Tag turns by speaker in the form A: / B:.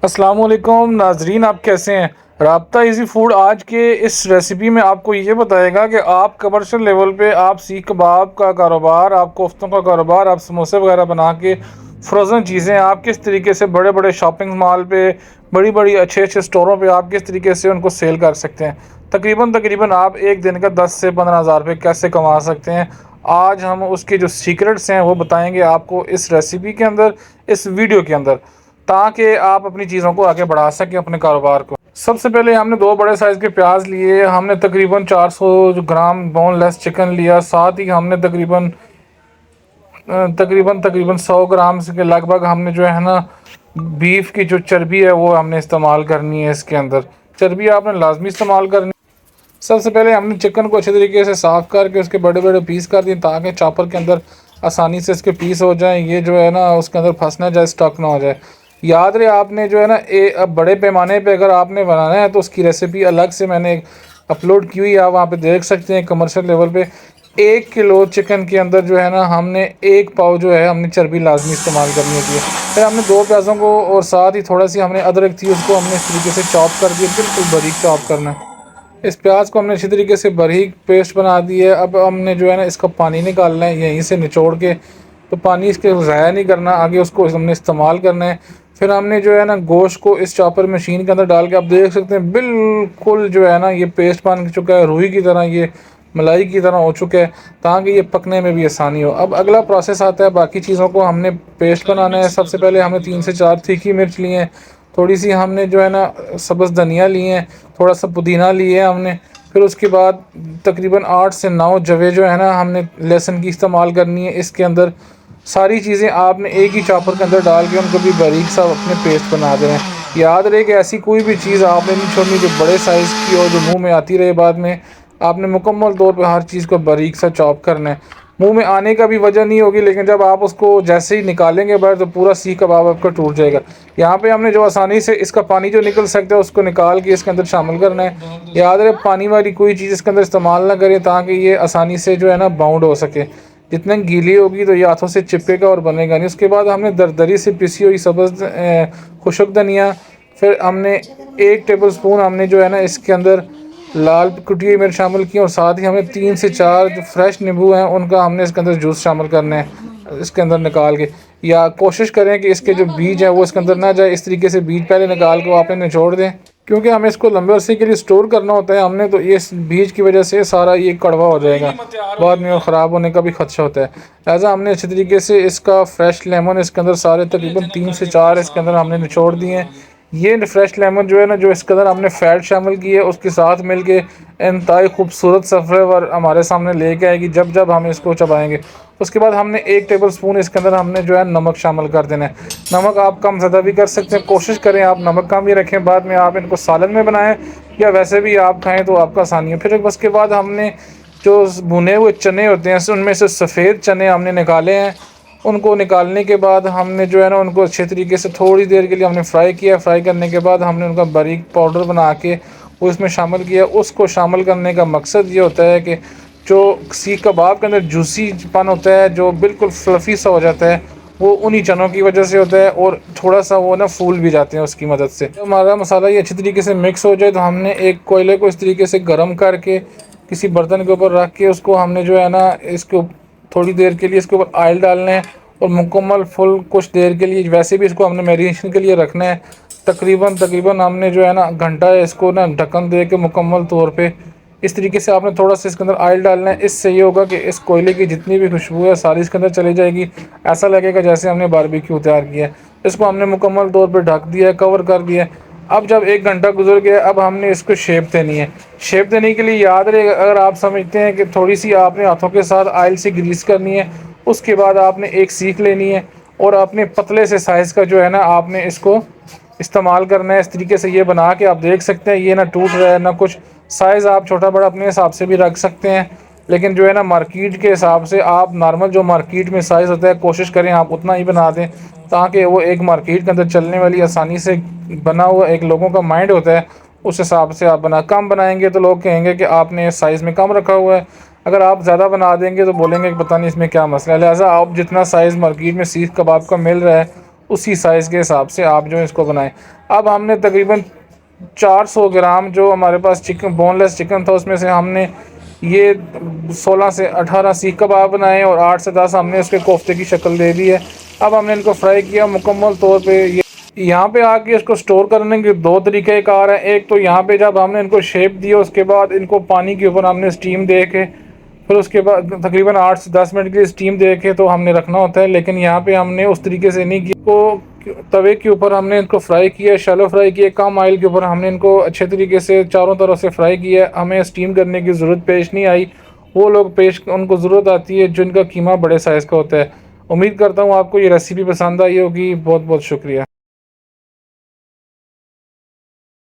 A: अस्सलाम वालेकुम नाजरीन, आप कैसे हैं। राब्ता इजी फूड आज के इस रेसिपी में आपको ये बताएगा कि आप कमर्शियल लेवल पे आप सीख कबाब का कारोबार, आप कोफ्तों का कारोबार, आप समोसे वगैरह बना के फ्रोज़न चीज़ें आप किस तरीके से बड़े बड़े शॉपिंग मॉल पे, बड़ी बड़ी अच्छे अच्छे स्टोरों पे आप किस तरीके से उनको सेल कर सकते हैं। तकरीबन तकरीबन आप एक दिन का 10 से 15 हज़ार रुपये कैसे कमा सकते हैं। आज हम उसके जो सीक्रेट्स हैं वो बताएंगे आपको इस रेसिपी के अंदर, इस वीडियो के अंदर, ताकि आप अपनी चीज़ों को आगे बढ़ा सकें, अपने कारोबार को। सबसे पहले हमने दो बड़े साइज़ के प्याज लिए, हमने तकरीबन 400 ग्राम बोनलेस चिकन लिया, साथ ही हमने तकरीबन तकरीबन 100 ग्राम के लगभग हमने जो है ना बीफ की जो चर्बी है वो हमने इस्तेमाल करनी है। इसके अंदर चर्बी आपने लाजमी इस्तेमाल करनी। सबसे पहले हमने चिकन को अच्छे तरीके से साफ़ करके उसके बड़े बड़े पीस कर दिए, ताकि चॉपर के अंदर आसानी से इसके पीस हो जाएं। ये जो है ना उसके अंदर फंस ना जाए, स्टक ना हो जाए। याद रहे आपने जो है ना अब बड़े पैमाने पे अगर आपने बनाना है तो उसकी रेसिपी अलग से मैंने अपलोड की हुई है, आप वहाँ पे देख सकते हैं। कमर्शियल लेवल पे 1 किलो चिकन के अंदर जो है ना हमने 1 पाव जो है हमने चर्बी लाजमी इस्तेमाल करनी होती है। फिर हमने दो प्याज़ों को और साथ ही थोड़ा सी हमने अदरक थी उसको हमने इस तरीके से चॉप कर दिया, बिल्कुल बारीक चॉप करना है। इस प्याज को हमने अच्छी तरीके से बारीक पेस्ट बना दी है। अब हमने जो है ना इसका पानी निकालना है यहीं से निचोड़ के, तो पानी इसके ज़ाया नहीं करना, आगे उसको हमने इस्तेमाल करना है। फिर हमने जो है ना गोश्त को इस चॉपर मशीन के अंदर डाल के आप देख सकते हैं बिल्कुल जो है ना ये पेस्ट बन चुका है, रुई की तरह, ये मलाई की तरह हो चुका है, ताकि ये पकने में भी आसानी हो। अब अगला प्रोसेस आता है, बाकी चीज़ों को हमने पेस्ट बनाना है। सबसे पहले हमने 3 से 4 तीखी मिर्च लिए हैं, थोड़ी सी हमने जो है ना सब्ज़ धनिया लिए हैं, थोड़ा सा पुदीना लिए हमने। फिर उसके बाद तकरीबन 8 से 9 जवे जो है ना हमने लहसुन की इस्तेमाल करनी है। इसके अंदर सारी चीज़ें आपने एक ही चॉपर के अंदर डाल के उनको भी बारीक सा अपने पेस्ट बना देना है। याद रहे कि ऐसी कोई भी चीज़ आपने नहीं छोड़नी जो बड़े साइज़ की हो, जो मुंह में आती रहे बाद में। आपने मुकम्मल तौर पे हर चीज़ को बारीक सा चॉप करना है। मुंह में आने का भी वजह नहीं होगी, लेकिन जब आप उसको जैसे ही निकालेंगे बाहर तो पूरा सीख कबाब आपका टूट जाएगा। यहाँ पे हमने जो आसानी से इसका पानी जो निकल सकता है उसको निकाल के इसके अंदर शामिल करना है। याद रहे पानी वाली कोई चीज़ इसके अंदर इस्तेमाल ना करें, ताकि ये आसानी से जो है ना बाउंड हो सके। जितने गीली होगी तो ये हाथों से चिपकेगा और बनेगा नहीं। उसके बाद हमने दरदरी से पिसी हुई सब्ज़ खुशक धनिया, फिर हमने 1 टेबल स्पून हमने जो है ना इसके अंदर लाल कुटी हुई मिर्च शामिल की, और साथ ही हमने 3 से 4 जो फ्रेश नींबू हैं उनका हमने इसके अंदर जूस शामिल करना है इसके अंदर निकाल के। या कोशिश करें कि इसके जो बीज हैं वो इसके अंदर ना जाए, इस तरीके से बीज पहले निकाल के आपने निचोड़ दें, क्योंकि हमें इसको लंबे अरसे के लिए स्टोर करना होता है हमने। तो ये इस बीज की वजह से सारा ये कड़वा हो जाएगा बाद में और ख़राब होने का भी खदशा होता है। लिहाजा हमने अच्छे तरीके से इसका फ्रेश लेमन इसके अंदर सारे तकरीबन 3 से 4 इसके अंदर हमने निचोड़ दिए हैं। ये फ्रेश लेमन जो है ना, जो इसके अंदर हमने फ़ैट शामिल की है उसके साथ मिलके इंतहाई खूबसूरत सफ़र हमारे सामने लेके आएगी जब जब हम इसको चबाएंगे। उसके बाद हमने 1 टेबल स्पून इसके अंदर हमने जो है नमक शामिल कर देना है। नमक आप कम ज़्यादा भी कर सकते हैं, कोशिश करें आप नमक कम ही रखें। बाद में आप इनको सालन में बनाएं या वैसे भी आप खाएं तो आपका आसानी है। फिर उसके बाद हमने जो भुने हुए चने होते हैं उनमें से सफ़ेद चने हमने निकाले हैं। उनको निकालने के बाद हमने जो है ना उनको अच्छे तरीके से थोड़ी देर के लिए हमने फ्राई किया। फ्राई करने के बाद हमने उनका बारीक पाउडर बना के वो इसमें शामिल किया। उसको शामिल करने का मकसद ये होता है कि जो सीख कबाब के अंदर जूसीपन होता है, जो बिल्कुल फ्लफ़ी सा हो जाता है, वो उन्हीं चनों की वजह से होता है, और थोड़ा सा वो ना फूल भी जाते हैं उसकी मदद से। जब हमारा मसाला ये अच्छी तरीके से मिक्स हो जाए तो हमने एक कोयले को इस तरीके से गर्म करके किसी बर्तन के ऊपर रख के उसको हमने जो है ना इसको थोड़ी देर के लिए इसके ऊपर ऑयल डालना है, और मुकम्मल फुल कुछ देर के लिए वैसे भी इसको हमने मैरिनेशन के लिए रखना है। तकरीबन तकरीबन हमने जो है ना घंटा इसको ना ढक्कन दे के मुकम्मल तौर पे इस तरीके से आपने थोड़ा सा इसके अंदर ऑयल डालना है। इससे ये होगा कि इस कोयले की जितनी भी खुशबू है सारी इसके अंदर चली जाएगी। ऐसा लगेगा जैसे हमने बारबेक्यू तैयार किया है। इसको हमने मुकम्मल तौर पे ढक दिया है, कवर कर दिया है। अब जब 1 घंटा गुजर गया, अब हमने इसको शेप देनी है। शेप देने के लिए याद रहे, अगर आप समझते हैं कि थोड़ी सी आपने हाथों के साथ ऑयल से ग्रीस करनी है, उसके बाद आपने एक सीख लेनी है और अपने पतले से साइज़ का जो है ना आपने इसको इस्तेमाल करना है। इस तरीके से ये बना के आप देख सकते हैं, ये ना टूट रहा है ना कुछ। साइज़ आप छोटा बड़ा अपने हिसाब से भी रख सकते हैं, लेकिन जो है ना मार्केट के हिसाब से आप नॉर्मल जो मार्केट में साइज़ होता है कोशिश करें आप उतना ही बना दें, ताकि वो एक मार्केट के अंदर चलने वाली आसानी से बना हुआ एक लोगों का माइंड होता है, उस हिसाब से आप कम बनाएंगे तो लोग कहेंगे कि आपने साइज़ में कम रखा हुआ है। अगर आप ज़्यादा बना देंगे तो बोलेंगे कि पता नहीं इसमें क्या मसला है। लिहाजा आप जितना साइज़ मार्केट में सीख कबाब का मिल रहा है उसी साइज़ के हिसाब से आप जो इसको बनाएं। अब हमने तकरीबन 400 ग्राम जो हमारे पास चिकन, बोनलेस चिकन था, उसमें से हमने ये 16 से 18 सीख कबाब बनाए और 8 से 10 हमने उसके कोफ्ते की शक्ल दे दी है। अब हमने इनको फ्राई किया मुकम्मल तौर पे। ये यहाँ पे आके इसको स्टोर करने के दो तरीके कार हैं। एक तो यहाँ पे जब हमने इनको शेप दी, उसके बाद इनको पानी के ऊपर हमने स्टीम दे के, फिर उसके बाद तकरीबन 8 से 10 मिनट की स्टीम दे के तो हमने रखना होता है। लेकिन यहाँ पे हमने उस तरीके से नहीं किया, तो तवे के ऊपर हमने इनको फ्राई किया, शैलो फ्राई किया, कम ऑयल के ऊपर हमने इनको अच्छे तरीके से चारों तरफ से फ्राई किया। हमें स्टीम करने की ज़रूरत पेश नहीं आई। वो लोग पेश उनको ज़रूरत आती है जिनका कीमा बड़े साइज़ का होता है। उम्मीद करता हूँ आपको ये रेसिपी पसंद आई होगी। बहुत बहुत शुक्रिया।